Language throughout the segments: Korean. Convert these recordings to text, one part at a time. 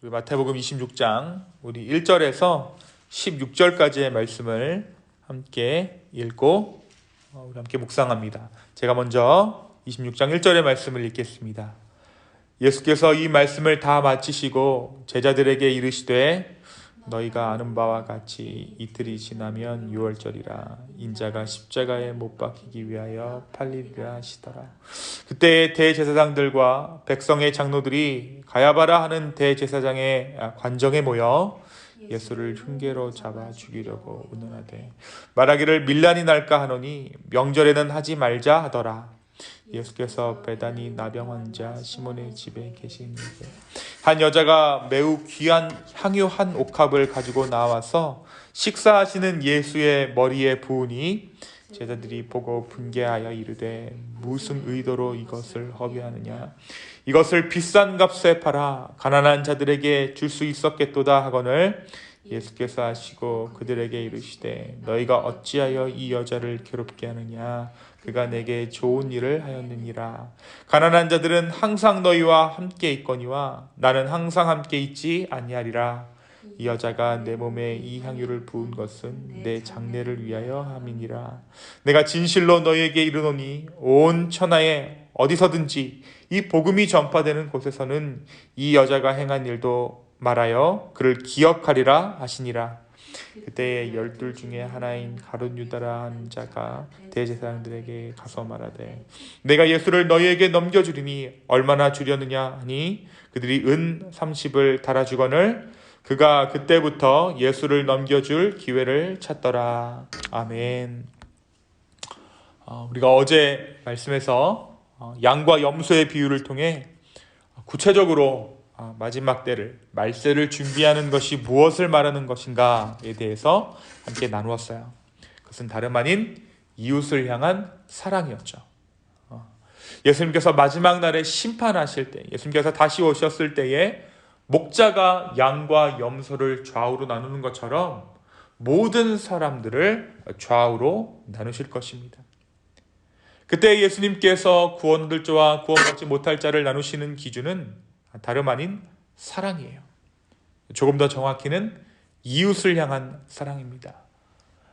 우리 마태복음 26장 우리 1절에서 16절까지의 말씀을 함께 읽고 우리 함께 묵상합니다. 제가 먼저 26장 1절의 말씀을 읽겠습니다. 예수께서 이 말씀을 다 마치시고 제자들에게 이르시되 너희가 아는 바와 같이 이틀이 지나면 유월절이라 인자가 십자가에 못 박히기 위하여 팔리리라 하시더라. 그때 대제사장들과 백성의 장로들이 가야바라 하는 대제사장의 관정에 모여 예수를 흉계로 잡아 죽이려고 의논하되 말하기를 밀란이 날까 하노니 명절에는 하지 말자 하더라. 예수께서 베다니 나병 환자 시몬의 집에 계시는데 한 여자가 매우 귀한 향유 한 옥합을 가지고 나와서 식사하시는 예수의 머리에 부으니 제자들이 보고 분개하여 이르되 무슨 의도로 이것을 허비하느냐, 이것을 비싼 값에 팔아 가난한 자들에게 줄 수 있었겠도다 하거늘 예수께서 하시고 그들에게 이르시되 너희가 어찌하여 이 여자를 괴롭게 하느냐, 그가 내게 좋은 일을 하였느니라. 가난한 자들은 항상 너희와 함께 있거니와 나는 항상 함께 있지 아니하리라. 이 여자가 내 몸에 이 향유를 부은 것은 내 장례를 위하여 함이니라. 내가 진실로 너희에게 이르노니 온 천하에 어디서든지 이 복음이 전파되는 곳에서는 이 여자가 행한 일도 말하여 그를 기억하리라 하시니라. 그때에 12 중에 하나인 가룟 유다라 한 자가 대제사장들에게 가서 말하되 내가 예수를 너희에게 넘겨주리니 얼마나 주려느냐 하니 그들이 은 30을 달아주거늘 그가 그때부터 예수를 넘겨줄 기회를 찾더라. 아멘. 우리가 어제 말씀에서 양과 염소의 비유를 통해 구체적으로 마지막 때를 말세를 준비하는 것이 무엇을 말하는 것인가에 대해서 함께 나누었어요. 그것은 다름 아닌 이웃을 향한 사랑이었죠. 예수님께서 마지막 날에 심판하실 때, 예수님께서 다시 오셨을 때에 목자가 양과 염소를 좌우로 나누는 것처럼 모든 사람들을 좌우로 나누실 것입니다. 그때 예수님께서 구원 얻을 자와 구원받지 못할 자를 나누시는 기준은 다름 아닌 사랑이에요. 조금 더 정확히는 이웃을 향한 사랑입니다.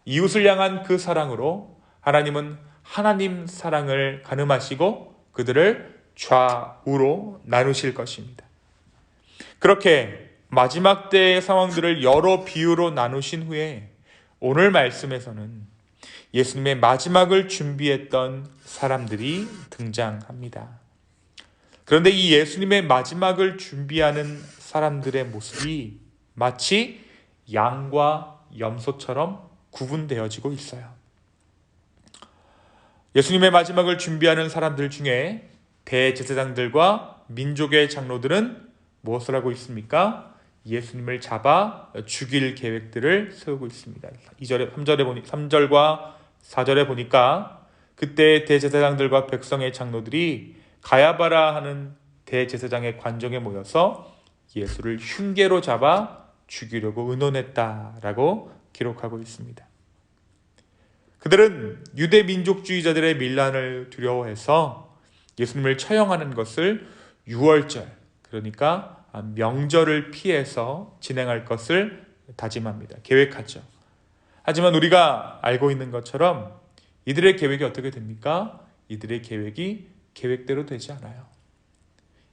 이웃을 향한 그 사랑으로 하나님은 하나님 사랑을 가늠하시고 그들을 좌우로 나누실 것입니다. 그렇게 마지막 때의 상황들을 여러 비유로 나누신 후에 오늘 말씀에서는 예수님의 마지막을 준비했던 사람들이 등장합니다. 그런데 이 예수님의 마지막을 준비하는 사람들의 모습이 마치 양과 염소처럼 구분되어지고 있어요. 예수님의 마지막을 준비하는 사람들 중에 대제사장들과 민족의 장로들은 무엇을 하고 있습니까? 예수님을 잡아 죽일 계획들을 세우고 있습니다. 3절과 4절에 보니까 그때 대제사장들과 백성의 장로들이 가야바라 하는 대제사장의 관정에 모여서 예수를 흉계로 잡아 죽이려고 의논했다라고 기록하고 있습니다. 그들은 유대 민족주의자들의 밀란을 두려워해서 예수님을 처형하는 것을 유월절, 그러니까 명절을 피해서 진행할 것을 다짐합니다. 계획하죠. 하지만 우리가 알고 있는 것처럼 이들의 계획이 어떻게 됩니까? 이들의 계획이 계획대로 되지 않아요.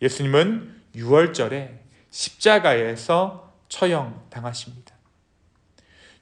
예수님은 유월절에 십자가에서 처형당하십니다.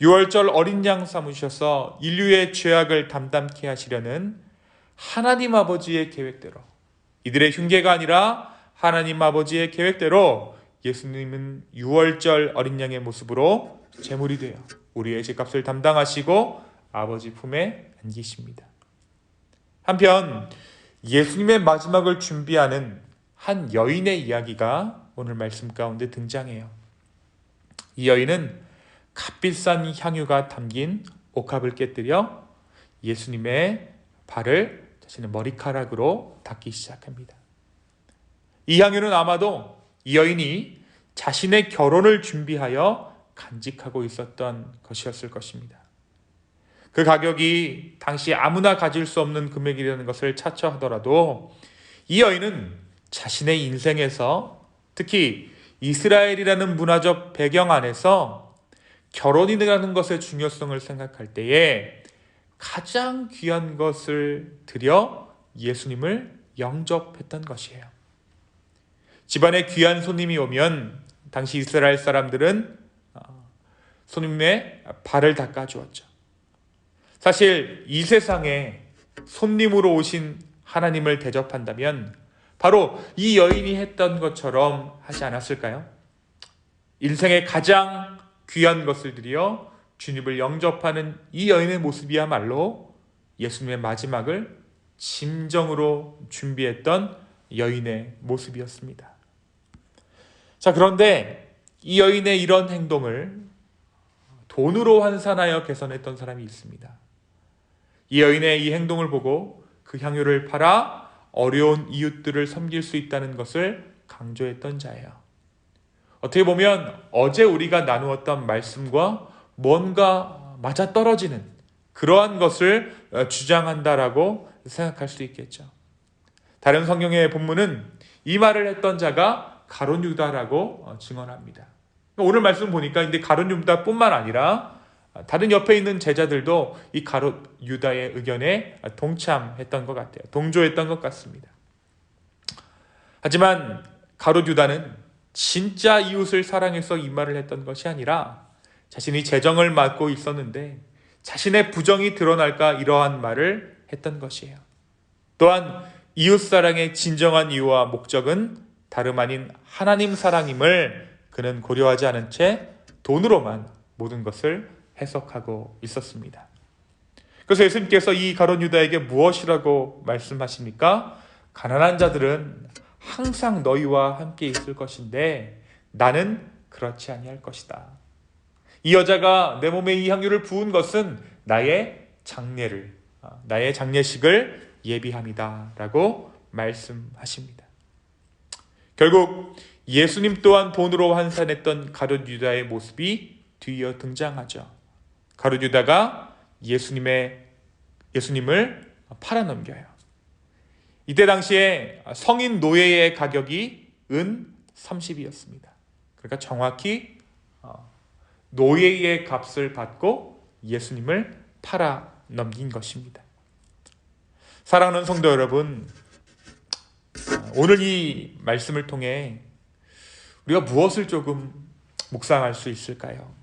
유월절 어린 양 삼으셔서 인류의 죄악을 담담케 하시려는 하나님 아버지의 계획대로, 이들의 흉계가 아니라 하나님 아버지의 계획대로 예수님은 유월절 어린 양의 모습으로 제물이 되어 우리의 죄값을 담당하시고 아버지 품에 안기십니다. 한편 예수님의 마지막을 준비하는 한 여인의 이야기가 오늘 말씀 가운데 등장해요. 이 여인은 값비싼 향유가 담긴 옥합을 깨뜨려 예수님의 발을 자신의 머리카락으로 닦기 시작합니다. 이 향유는 아마도 이 여인이 자신의 결혼을 준비하여 간직하고 있었던 것이었을 것입니다. 그 가격이 당시 아무나 가질 수 없는 금액이라는 것을 차처하더라도 이 여인은 자신의 인생에서 특히 이스라엘이라는 문화적 배경 안에서 결혼이라는 것의 중요성을 생각할 때에 가장 귀한 것을 드려 예수님을 영접했던 것이에요. 집안에 귀한 손님이 오면 당시 이스라엘 사람들은 손님의 발을 닦아주었죠. 사실 이 세상에 손님으로 오신 하나님을 대접한다면 바로 이 여인이 했던 것처럼 하지 않았을까요? 인생의 가장 귀한 것을 드려 주님을 영접하는 이 여인의 모습이야말로 예수님의 마지막을 진정으로 준비했던 여인의 모습이었습니다. 자, 그런데 이 여인의 이런 행동을 돈으로 환산하여 개선했던 사람이 있습니다. 이 여인의 이 행동을 보고 그 향유를 팔아 어려운 이웃들을 섬길 수 있다는 것을 강조했던 자예요. 어떻게 보면 어제 우리가 나누었던 말씀과 뭔가 맞아떨어지는 그러한 것을 주장한다라고 생각할 수 있겠죠. 다른 성경의 본문은 이 말을 했던 자가 가룟 유다라고 증언합니다. 오늘 말씀 보니까 근데 가룟 유다뿐만 아니라 다른 옆에 있는 제자들도 이 가룟 유다의 의견에 동참했던 것 같아요. 동조했던 것 같습니다. 하지만 가룟 유다는 진짜 이웃을 사랑해서 이 말을 했던 것이 아니라 자신이 재정을 맡고 있었는데 자신의 부정이 드러날까 이러한 말을 했던 것이에요. 또한 이웃사랑의 진정한 이유와 목적은 다름 아닌 하나님 사랑임을 그는 고려하지 않은 채 돈으로만 모든 것을 해석하고 있었습니다. 그래서 예수님께서 이 가룟 유다에게 무엇이라고 말씀하십니까? 가난한 자들은 항상 너희와 함께 있을 것인데 나는 그렇지 아니할 것이다. 이 여자가 내 몸에 이 향유를 부은 것은 나의 장례식을 예비함이다 라고 말씀하십니다. 결국 예수님 또한 돈으로 환산했던 가룟 유다의 모습이 뒤이어 등장하죠. 가룟 유다가 예수님을 팔아넘겨요. 이때 당시에 성인 노예의 가격이 은 30이었습니다. 그러니까 정확히 노예의 값을 받고 예수님을 팔아넘긴 것입니다. 사랑하는 성도 여러분, 오늘 이 말씀을 통해 우리가 무엇을 조금 묵상할 수 있을까요?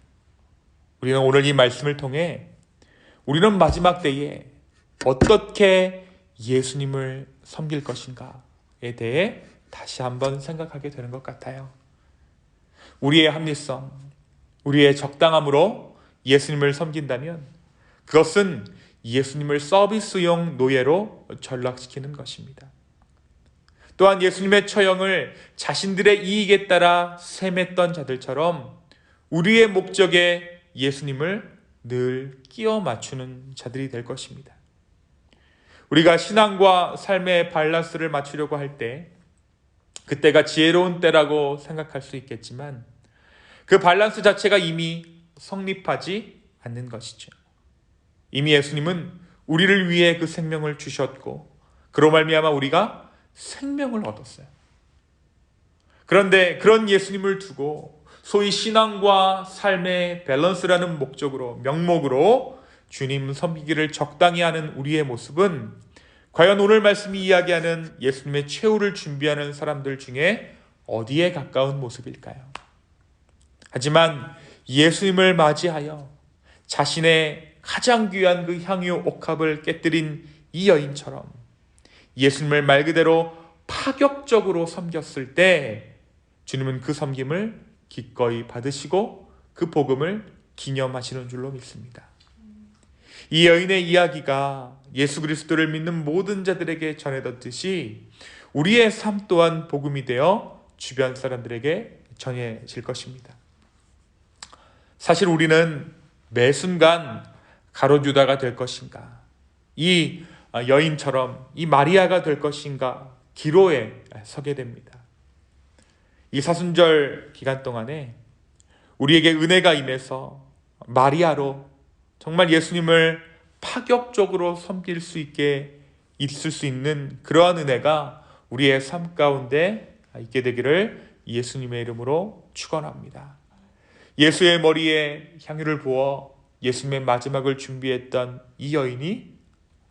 우리는 오늘 이 말씀을 통해 우리는 마지막 때에 어떻게 예수님을 섬길 것인가에 대해 다시 한번 생각하게 되는 것 같아요. 우리의 합리성, 우리의 적당함으로 예수님을 섬긴다면 그것은 예수님을 서비스용 노예로 전락시키는 것입니다. 또한 예수님의 처형을 자신들의 이익에 따라 셈했던 자들처럼 우리의 목적에 예수님을 늘 끼워 맞추는 자들이 될 것입니다. 우리가 신앙과 삶의 밸런스를 맞추려고 할 때 그때가 지혜로운 때라고 생각할 수 있겠지만 그 밸런스 자체가 이미 성립하지 않는 것이죠. 이미 예수님은 우리를 위해 그 생명을 주셨고 그로 말미암아 우리가 생명을 얻었어요. 그런데 그런 예수님을 두고 소위 신앙과 삶의 밸런스라는 명목으로 주님 섬기기를 적당히 하는 우리의 모습은 과연 오늘 말씀이 이야기하는 예수님의 최후를 준비하는 사람들 중에 어디에 가까운 모습일까요? 하지만 예수님을 맞이하여 자신의 가장 귀한 그 향유 옥합을 깨뜨린 이 여인처럼 예수님을 말 그대로 파격적으로 섬겼을 때 주님은 그 섬김을 기꺼이 받으시고 그 복음을 기념하시는 줄로 믿습니다. 이 여인의 이야기가 예수 그리스도를 믿는 모든 자들에게 전해졌듯이 우리의 삶 또한 복음이 되어 주변 사람들에게 전해질 것입니다. 사실 우리는 매 순간 가룟 유다가 될 것인가, 이 여인처럼 이 마리아가 될 것인가 기로에 서게 됩니다. 이 사순절 기간 동안에 우리에게 은혜가 임해서 마리아로 정말 예수님을 파격적으로 섬길 수 있게 있을 수 있는 그러한 은혜가 우리의 삶 가운데 있게 되기를 예수님의 이름으로 축원합니다. 예수의 머리에 향유를 부어 예수님의 마지막을 준비했던 이 여인이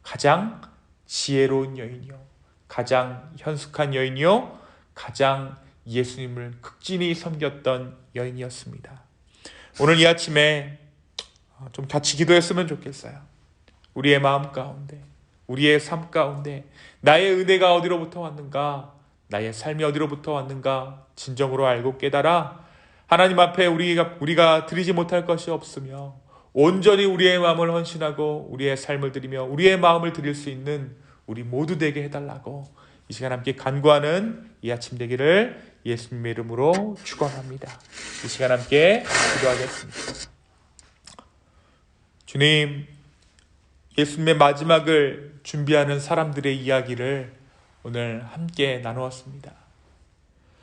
가장 지혜로운 여인이요, 가장 현숙한 여인이요, 가장 예수님을 극진히 섬겼던 여인이었습니다. 오늘 이 아침에 좀 같이 기도했으면 좋겠어요. 우리의 마음 가운데, 우리의 삶 가운데 나의 은혜가 어디로부터 왔는가, 나의 삶이 어디로부터 왔는가 진정으로 알고 깨달아 하나님 앞에 우리가 드리지 못할 것이 없으며 온전히 우리의 마음을 헌신하고 우리의 삶을 드리며 우리의 마음을 드릴 수 있는 우리 모두 되게 해달라고 이 시간 함께 간구하는 이 아침 되기를 예수님의 이름으로 축원합니다. 이 시간 함께 기도하겠습니다. 주님, 예수님의 마지막을 준비하는 사람들의 이야기를 오늘 함께 나누었습니다.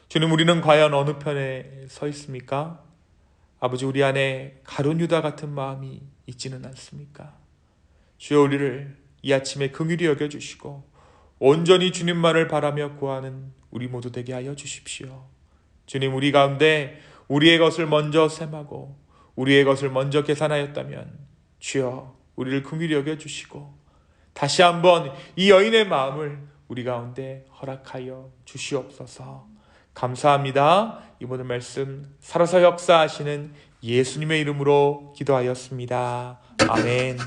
주님, 우리는 과연 어느 편에 서 있습니까? 아버지, 우리 안에 가룟 유다 같은 마음이 있지는 않습니까? 주여, 우리를 이 아침에 긍휼히 여겨주시고 온전히 주님만을 바라며 구하는 우리 모두 되게 하여 주십시오. 주님, 우리 가운데 우리의 것을 먼저 셈하고 우리의 것을 먼저 계산하였다면 주여, 우리를 긍휼히 여겨주시고 다시 한번 이 여인의 마음을 우리 가운데 허락하여 주시옵소서. 감사합니다. 이 모든 말씀 살아서 역사하시는 예수님의 이름으로 기도하였습니다. 아멘.